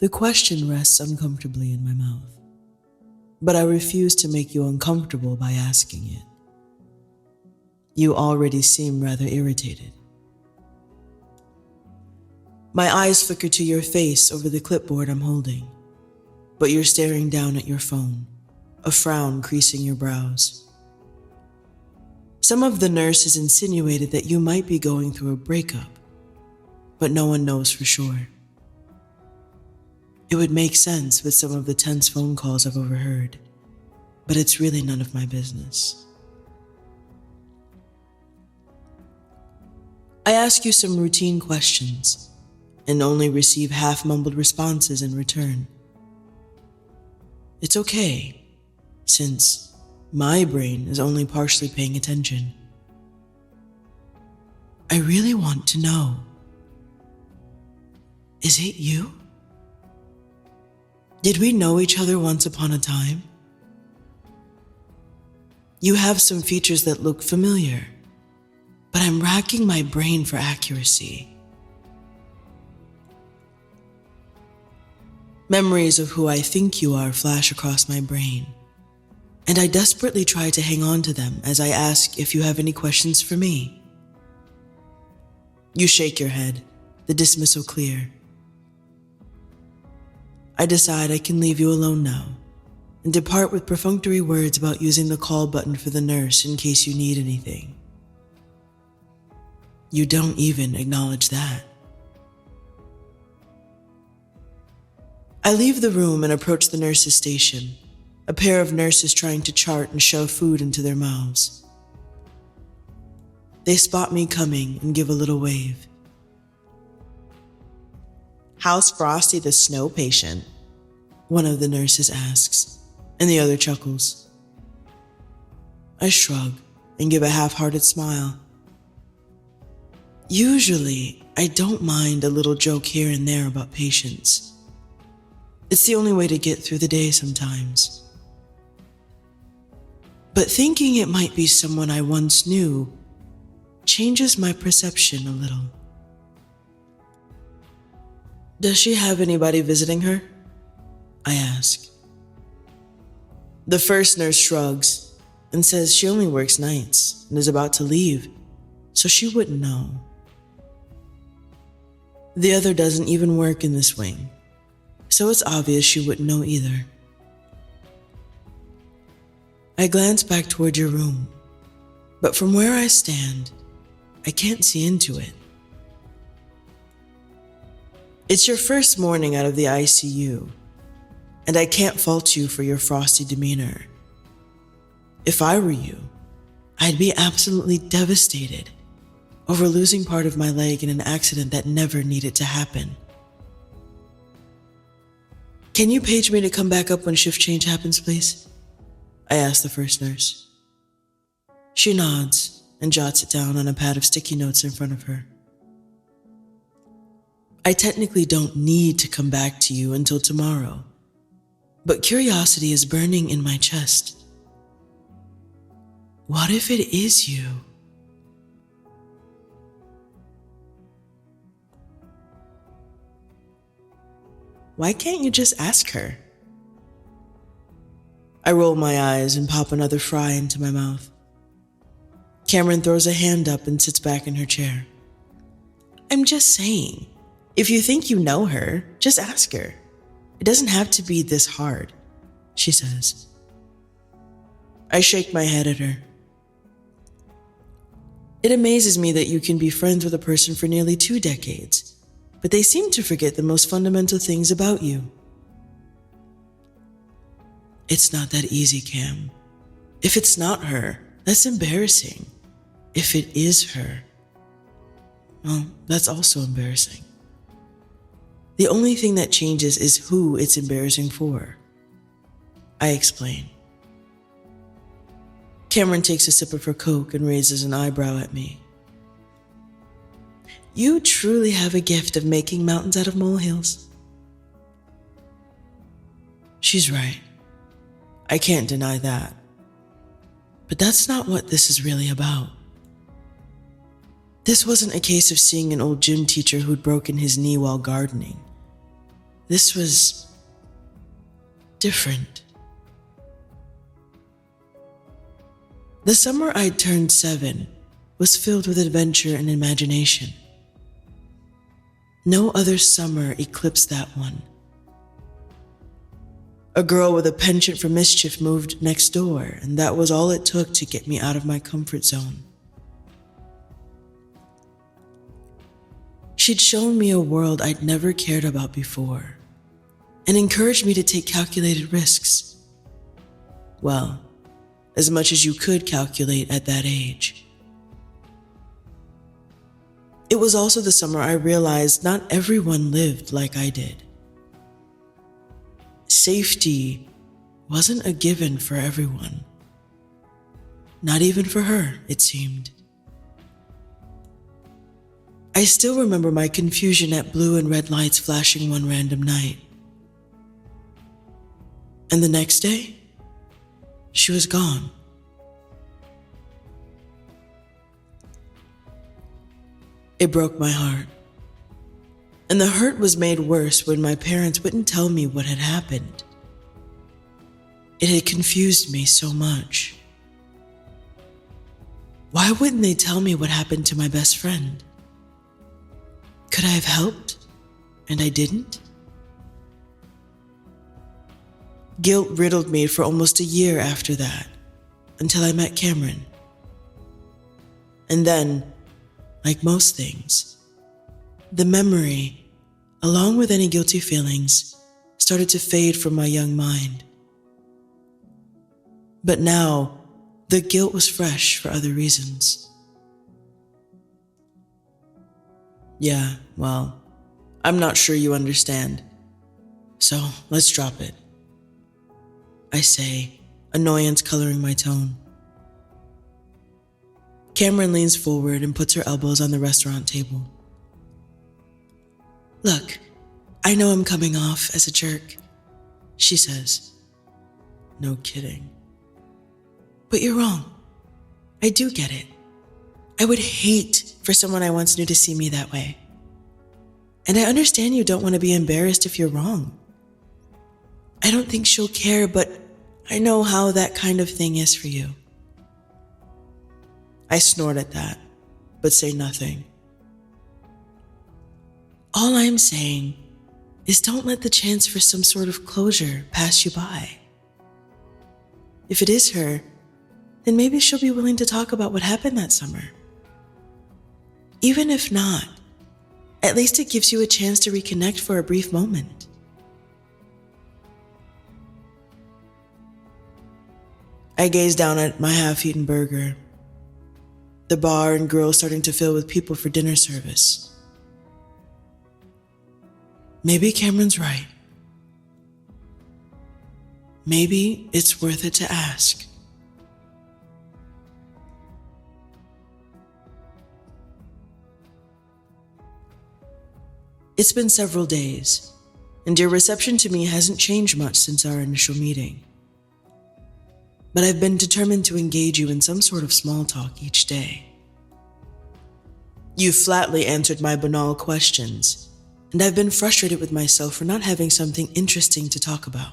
The question rests uncomfortably in my mouth, but I refuse to make you uncomfortable by asking it. You already seem rather irritated. My eyes flicker to your face over the clipboard I'm holding, but you're staring down at your phone, a frown creasing your brows. Some of the nurses insinuated that you might be going through a breakup, but no one knows for sure. It would make sense with some of the tense phone calls I've overheard, but it's really none of my business. I ask you some routine questions and only receive half-mumbled responses in return. It's okay, since my brain is only partially paying attention. I really want to know. Is it you? Did we know each other once upon a time? You have some features that look familiar, but I'm racking my brain for accuracy. Memories of who I think you are flash across my brain, and I desperately try to hang on to them as I ask if you have any questions for me. You shake your head, the dismissal clear. I decide I can leave you alone now and depart with perfunctory words about using the call button for the nurse in case you need anything. You don't even acknowledge that. I leave the room and approach the nurse's station, a pair of nurses trying to chart and shove food into their mouths. They spot me coming and give a little wave. "How's Frosty the snow patient?" one of the nurses asks, and the other chuckles. I shrug and give a half-hearted smile. Usually, I don't mind a little joke here and there about patience. It's the only way to get through the day sometimes. But thinking it might be someone I once knew changes my perception a little. Does she have anybody visiting her? I ask. The first nurse shrugs and says she only works nights and is about to leave, so she wouldn't know. The other doesn't even work in this wing, so it's obvious she wouldn't know either. I glance back toward your room, but from where I stand, I can't see into it. It's your first morning out of the ICU, and I can't fault you for your frosty demeanor. If I were you, I'd be absolutely devastated over losing part of my leg in an accident that never needed to happen. Can you page me to come back up when shift change happens, please? I ask the first nurse. She nods and jots it down on a pad of sticky notes in front of her. I technically don't need to come back to you until tomorrow, but curiosity is burning in my chest. What if it is you? Why can't you just ask her? I roll my eyes and pop another fry into my mouth. Cameron throws a hand up and sits back in her chair. I'm just saying, if you think you know her, just ask her. It doesn't have to be this hard, she says. I shake my head at her. It amazes me that you can be friends with a person for nearly 2 decades, but they seem to forget the most fundamental things about you. It's not that easy, Cam. If it's not her, that's embarrassing. If it is her, well, that's also embarrassing. The only thing that changes is who it's embarrassing for. I explain. Cameron takes a sip of her Coke and raises an eyebrow at me. You truly have a gift of making mountains out of molehills. She's right. I can't deny that. But that's not what this is really about. This wasn't a case of seeing an old gym teacher who'd broken his knee while gardening. This was different. The summer I'd turned 7 was filled with adventure and imagination. No other summer eclipsed that one. A girl with a penchant for mischief moved next door, and that was all it took to get me out of my comfort zone. She'd shown me a world I'd never cared about before, and encouraged me to take calculated risks. Well, as much as you could calculate at that age. It was also the summer I realized not everyone lived like I did. Safety wasn't a given for everyone. Not even for her, it seemed. I still remember my confusion at blue and red lights flashing one random night. And the next day, she was gone. It broke my heart. And the hurt was made worse when my parents wouldn't tell me what had happened. It had confused me so much. Why wouldn't they tell me what happened to my best friend? Could I have helped, and I didn't? Guilt riddled me for almost a year after that, until I met Cameron. And then, like most things, the memory, along with any guilty feelings, started to fade from my young mind. But now, the guilt was fresh for other reasons. Yeah, well, I'm not sure you understand. So let's drop it. I say, annoyance coloring my tone. Cameron leans forward and puts her elbows on the restaurant table. Look, I know I'm coming off as a jerk, she says. No kidding. But you're wrong. I do get it. I would hate for someone I once knew to see me that way. And I understand you don't want to be embarrassed if you're wrong. I don't think she'll care, but I know how that kind of thing is for you. I snort at that, but say nothing. All I'm saying is don't let the chance for some sort of closure pass you by. If it is her, then maybe she'll be willing to talk about what happened that summer. Even if not, at least it gives you a chance to reconnect for a brief moment. I gaze down at my half-eaten burger. The bar and grill starting to fill with people for dinner service. Maybe Cameron's right. Maybe it's worth it to ask. It's been several days, and your reception to me hasn't changed much since our initial meeting. But I've been determined to engage you in some sort of small talk each day. You flatly answered my banal questions, and I've been frustrated with myself for not having something interesting to talk about.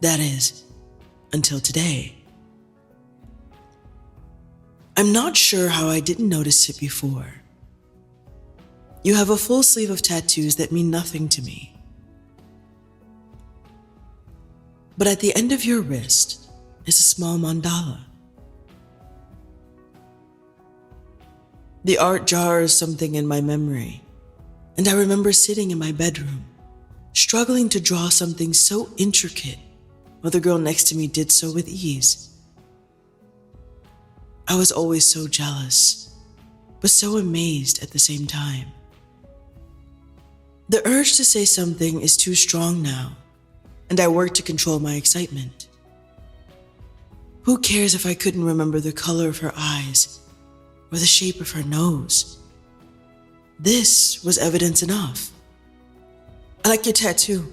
That is, until today. I'm not sure how I didn't notice it before. You have a full sleeve of tattoos that mean nothing to me. But at the end of your wrist is a small mandala. The art jars something in my memory, and I remember sitting in my bedroom, struggling to draw something so intricate while the girl next to me did so with ease. I was always so jealous, but so amazed at the same time. The urge to say something is too strong now, and I work to control my excitement. Who cares if I couldn't remember the color of her eyes or the shape of her nose? This was evidence enough. I like your tattoo.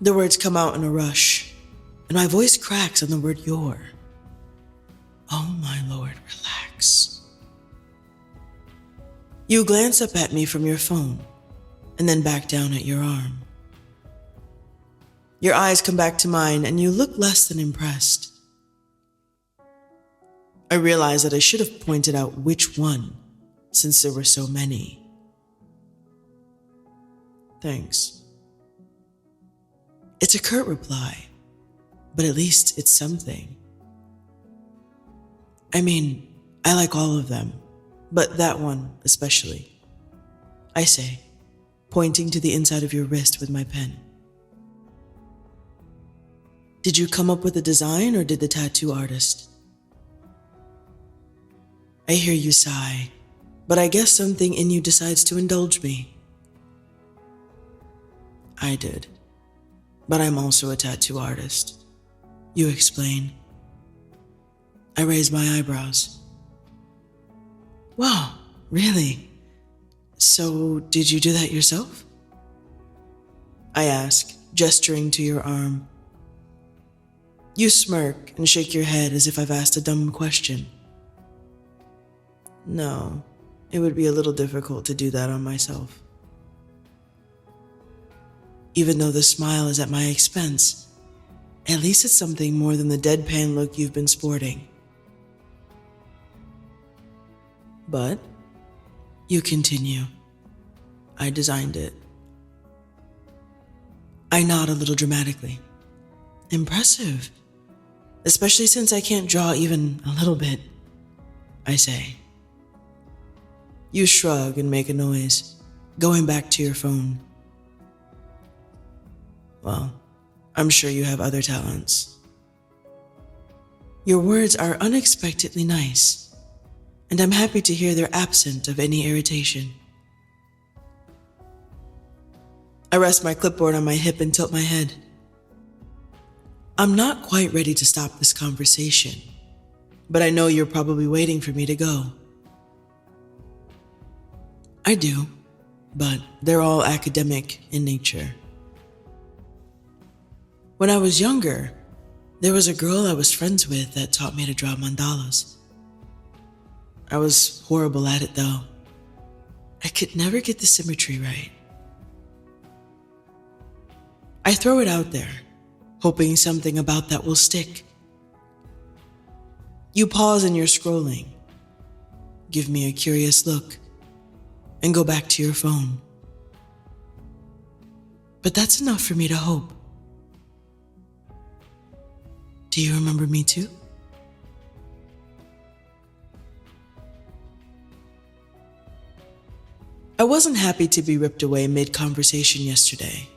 The words come out in a rush, and my voice cracks on the word your. Oh my Lord, relax. You glance up at me from your phone and then back down at your arm. Your eyes come back to mine and you look less than impressed. I realize that I should have pointed out which one, since there were so many. Thanks. It's a curt reply, but at least it's something. I mean, I like all of them, but that one especially. I say, pointing to the inside of your wrist with my pen. Did you come up with the design or did the tattoo artist? I hear you sigh, but I guess something in you decides to indulge me. I did, but I'm also a tattoo artist. You explain. I raise my eyebrows. Wow, really? So, did you do that yourself? I ask, gesturing to your arm. You smirk and shake your head as if I've asked a dumb question. No, it would be a little difficult to do that on myself. Even though the smile is at my expense, at least it's something more than the deadpan look you've been sporting. But, you continue, I designed it. I nod a little dramatically. Impressive. Especially since I can't draw even a little bit, I say. You shrug and make a noise, going back to your phone. Well, I'm sure you have other talents. Your words are unexpectedly nice, and I'm happy to hear they're absent of any irritation. I rest my clipboard on my hip and tilt my head. I'm not quite ready to stop this conversation, but I know you're probably waiting for me to go. I do, but they're all academic in nature. When I was younger, there was a girl I was friends with that taught me to draw mandalas. I was horrible at it though. I could never get the symmetry right. I throw it out there, hoping something about that will stick. You pause in your scrolling, give me a curious look, and go back to your phone. But that's enough for me to hope. Do you remember me too? I wasn't happy to be ripped away mid-conversation yesterday,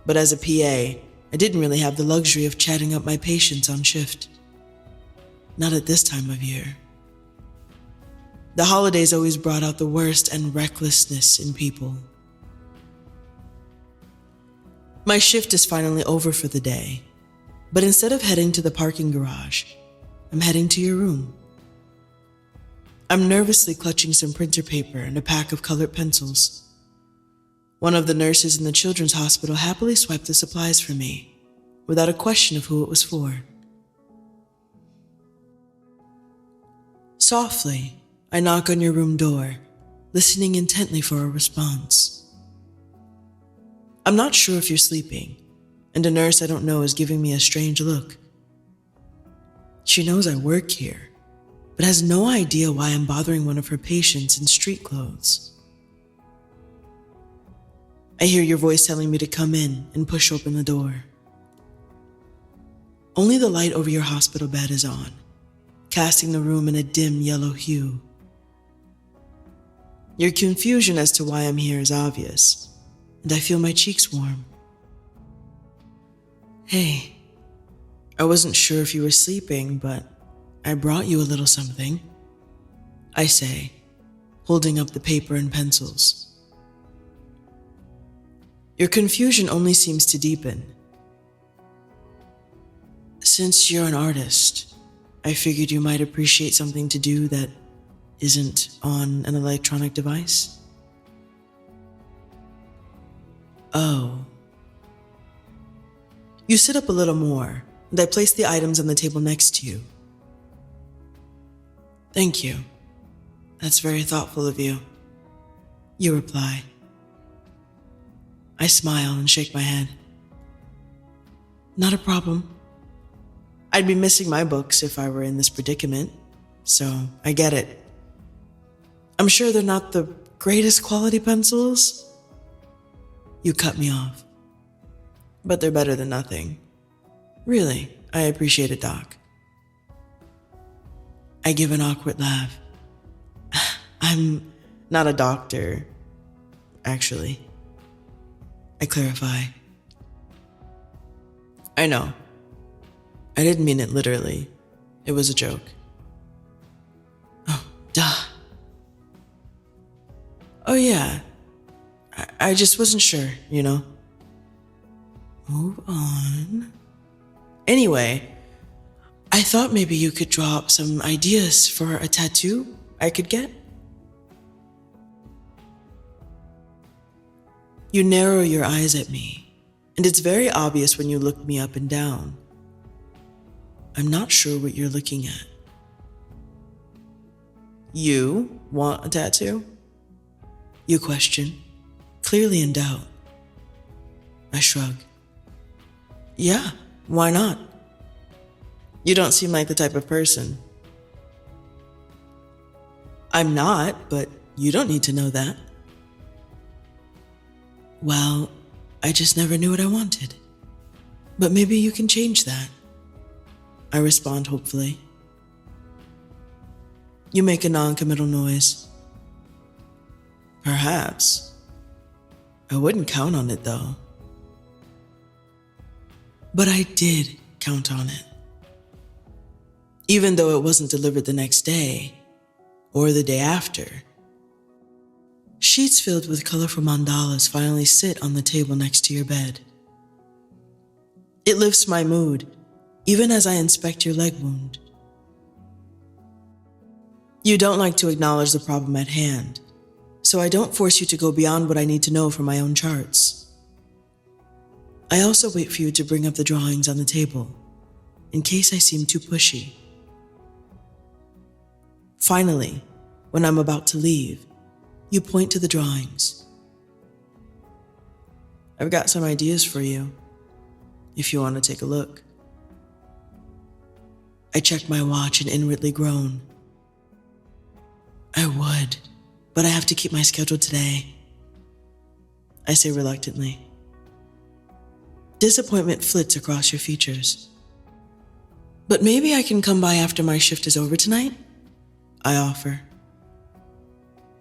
but as a PA, I didn't really have the luxury of chatting up my patients on shift. Not at this time of year. The holidays always brought out the worst and recklessness in people. My shift is finally over for the day, but instead of heading to the parking garage, I'm heading to your room. I'm nervously clutching some printer paper and a pack of colored pencils. One of the nurses in the children's hospital happily swiped the supplies for me, without a question of who it was for. Softly, I knock on your room door, listening intently for a response. I'm not sure if you're sleeping, and a nurse I don't know is giving me a strange look. She knows I work here, but has no idea why I'm bothering one of her patients in street clothes. I hear your voice telling me to come in and push open the door. Only the light over your hospital bed is on, casting the room in a dim yellow hue. Your confusion as to why I'm here is obvious, and I feel my cheeks warm. Hey, I wasn't sure if you were sleeping, but I brought you a little something, I say, holding up the paper and pencils. Your confusion only seems to deepen. Since you're an artist, I figured you might appreciate something to do that isn't on an electronic device. Oh. You sit up a little more, and I place the items on the table next to you. Thank you. That's very thoughtful of you. You reply. I smile and shake my head. Not a problem. I'd be missing my books if I were in this predicament, so I get it. I'm sure they're not the greatest quality pencils. You cut me off. But they're better than nothing. Really, I appreciate it, Doc. I give an awkward laugh. I'm not a doctor, actually. I clarify. I know. I didn't mean it literally. It was a joke. Oh, duh. Oh, yeah. I just wasn't sure, you know? Move on. Anyway, I thought maybe you could draw up some ideas for a tattoo I could get. You narrow your eyes at me, and it's very obvious when you look me up and down. I'm not sure what you're looking at. You want a tattoo? You question, clearly in doubt. I shrug. Yeah, why not? You don't seem like the type of person. I'm not, but you don't need to know that. Well, I just never knew what I wanted. But maybe you can change that. I respond hopefully. You make a non-committal noise. Perhaps. I wouldn't count on it though. But I did count on it. Even though it wasn't delivered the next day, or the day after. Sheets filled with colorful mandalas finally sit on the table next to your bed. It lifts my mood, even as I inspect your leg wound. You don't like to acknowledge the problem at hand, so I don't force you to go beyond what I need to know from my own charts. I also wait for you to bring up the drawings on the table, in case I seem too pushy. Finally, when I'm about to leave, you point to the drawings. I've got some ideas for you, if you want to take a look. I check my watch and inwardly groan. I would, but I have to keep my schedule today. I say reluctantly. Disappointment flits across your features. But maybe I can come by after my shift is over tonight? I offer.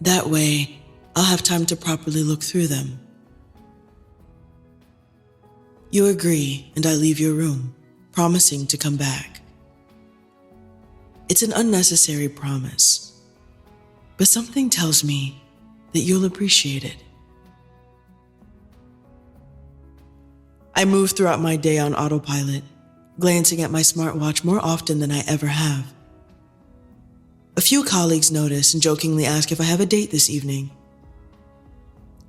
That way, I'll have time to properly look through them. You agree, and I leave your room, promising to come back. It's an unnecessary promise, but something tells me that you'll appreciate it. I move throughout my day on autopilot, glancing at my smartwatch more often than I ever have. A few colleagues notice and jokingly ask if I have a date this evening.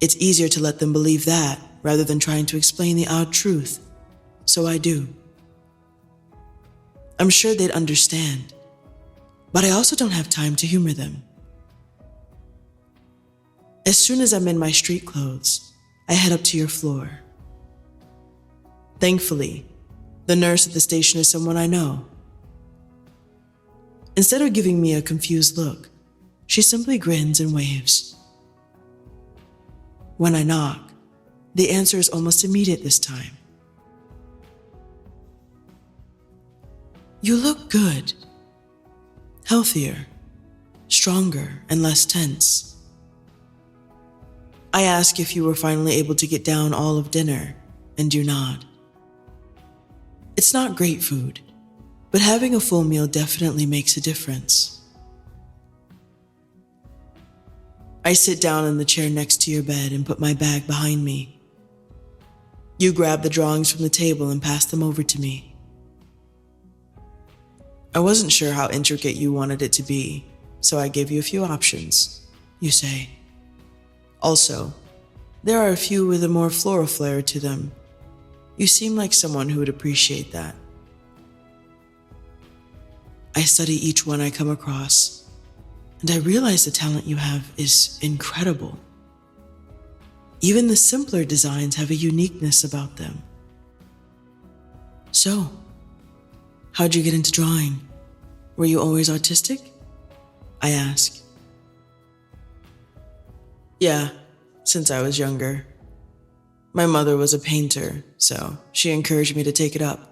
It's easier to let them believe that rather than trying to explain the odd truth, so I do. I'm sure they'd understand, but I also don't have time to humor them. As soon as I'm in my street clothes, I head up to your floor. Thankfully, the nurse at the station is someone I know. Instead of giving me a confused look, she simply grins and waves. When I knock, the answer is almost immediate this time. You look good. Healthier, stronger, and less tense. I ask if you were finally able to get down all of dinner, and you nod. It's not great food, but having a full meal definitely makes a difference. I sit down in the chair next to your bed and put my bag behind me. You grab the drawings from the table and pass them over to me. I wasn't sure how intricate you wanted it to be, so I gave you a few options, you say. Also, there are a few with a more floral flair to them. You seem like someone who would appreciate that. I study each one I come across, and I realize the talent you have is incredible. Even the simpler designs have a uniqueness about them. So, how'd you get into drawing? Were you always artistic? I ask. Yeah, since I was younger. My mother was a painter, so she encouraged me to take it up.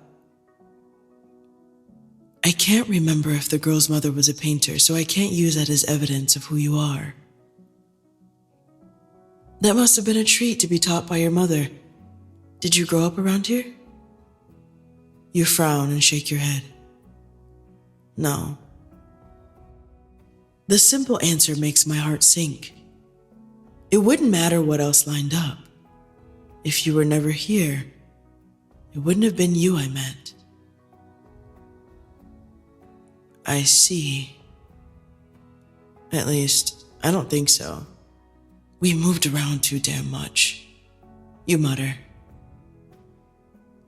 I can't remember if the girl's mother was a painter, so I can't use that as evidence of who you are. That must have been a treat to be taught by your mother. Did you grow up around here? You frown and shake your head. No. The simple answer makes my heart sink. It wouldn't matter what else lined up. If you were never here, it wouldn't have been you I met. I see. At least, I don't think so. We moved around too damn much. You mutter.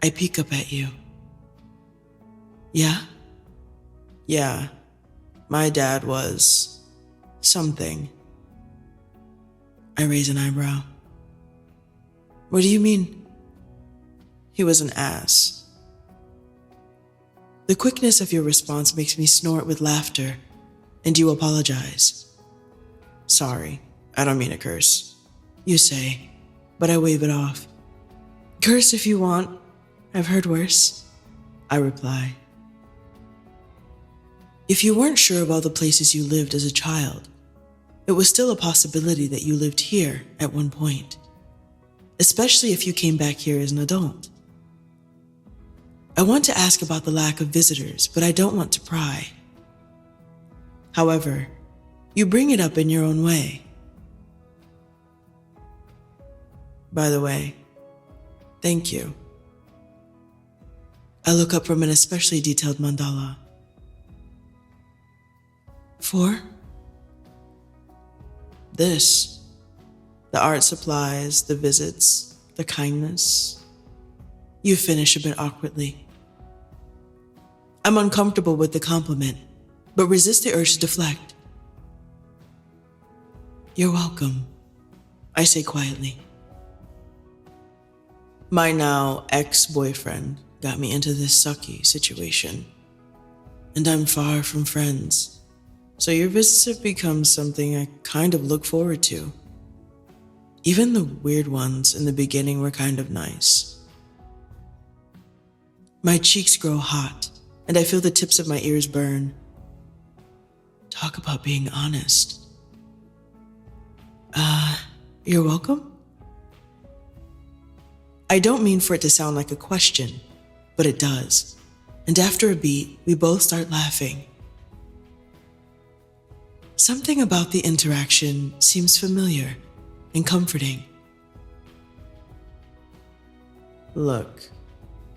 I peek up at you. Yeah? Yeah. My dad was something. I raise an eyebrow. What do you mean? He was an ass. The quickness of your response makes me snort with laughter, and you apologize. Sorry, I don't mean to curse. You say, but I wave it off. Curse if you want. I've heard worse. I reply. If you weren't sure of all the places you lived as a child, it was still a possibility that you lived here at one point, especially if you came back here as an adult. I want to ask about the lack of visitors, but I don't want to pry. However, you bring it up in your own way. By the way, thank you. I look up from an especially detailed mandala. 4? This. The art supplies, the visits, the kindness. You finish a bit awkwardly. I'm uncomfortable with the compliment, but resist the urge to deflect. You're welcome, I say quietly. My now ex-boyfriend got me into this sucky situation, and I'm far from friends, so your visits have become something I kind of look forward to. Even the weird ones in the beginning were kind of nice. My cheeks grow hot, and I feel the tips of my ears burn. Talk about being honest. You're welcome? I don't mean for it to sound like a question, but it does. And after a beat, we both start laughing. Something about the interaction seems familiar and comforting. Look,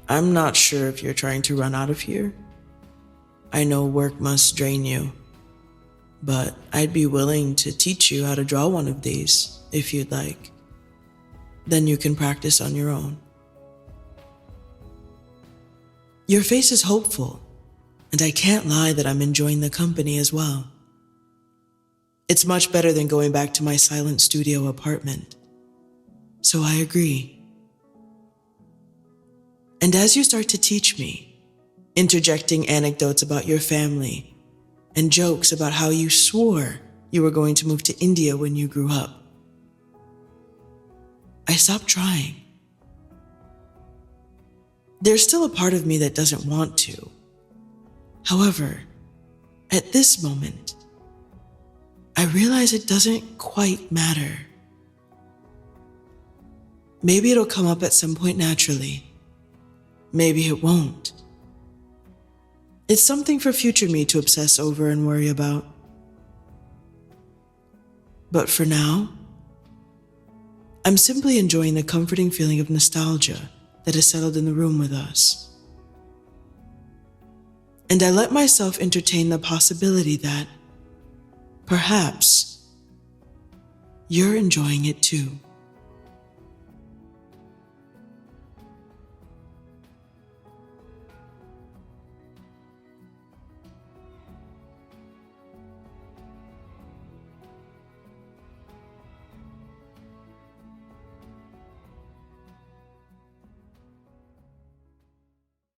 I'm not sure if you're trying to run out of here. I know work must drain you, but I'd be willing to teach you how to draw one of these if you'd like. Then you can practice on your own. Your face is hopeful, and I can't lie that I'm enjoying the company as well. It's much better than going back to my silent studio apartment. So I agree. And as you start to teach me, interjecting anecdotes about your family and jokes about how you swore you were going to move to India when you grew up, I stop trying. There's still a part of me that doesn't want to. However, at this moment, I realize it doesn't quite matter. Maybe it'll come up at some point naturally. Maybe it won't. It's something for future me to obsess over and worry about. But for now, I'm simply enjoying the comforting feeling of nostalgia that has settled in the room with us. And I let myself entertain the possibility that perhaps you're enjoying it too.